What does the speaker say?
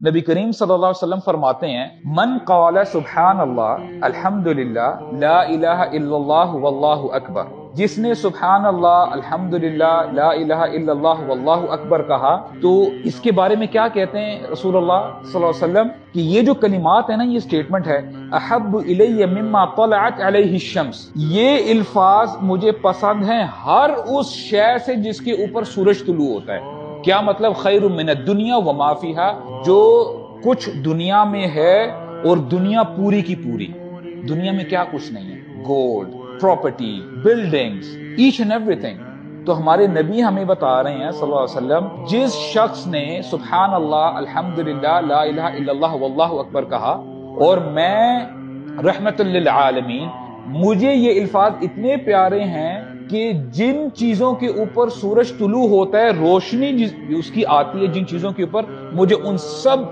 नबी करीम सल्लल्लाहु अलैहि वसल्लम फरमाते हैं, मन क़ाला सुब्हान अल्लाह अल्हम्दुलिल्लाह ला इलाहा इल्लल्लाह वल्लाहु अकबर, जिसने सुब्हान अल्लाह अल्हम्दुलिल्लाह ला इलाहा इल्लल्लाह वल्लाहु अकबर कहा, तो इसके बारे में क्या कहते हैं रसूलुल्लाह सल्लल्लाहु अलैहि वसल्लम कि ये जो कलिमात है ना, ये स्टेटमेंट है, अहब्बु इलैया मिम्मा तलअत अलैहि शम्स, ये अल्फाज मुझे पसंद हैं हर उस शय से जिसके ऊपर सूरज तुलू होता है। क्या मतलब? खैरुम मिनद दुनिया व मा फीहा, जो कुछ दुनिया में है और दुनिया पूरी की पूरी, दुनिया में क्या कुछ नहीं है, gold, property, buildings, each and everything. तो हमारे नबी हमें बता रहे हैं सल्लल्लाहु अलैहि वसल्लम, जिस शख्स ने सुब्हान अल्लाह अल्हम्दुलिल्लाह ला इलाहा इल्लल्लाह वल्लाहु अकबर कहा, और मैं रहमतुल लिल आलमीन, मुझे ये अल्फाज इतने प्यारे हैं कि जिन चीजों के ऊपर सूरज तुलू होता है, रोशनी उसकी आती है जिन चीजों के ऊपर, मुझे उन सब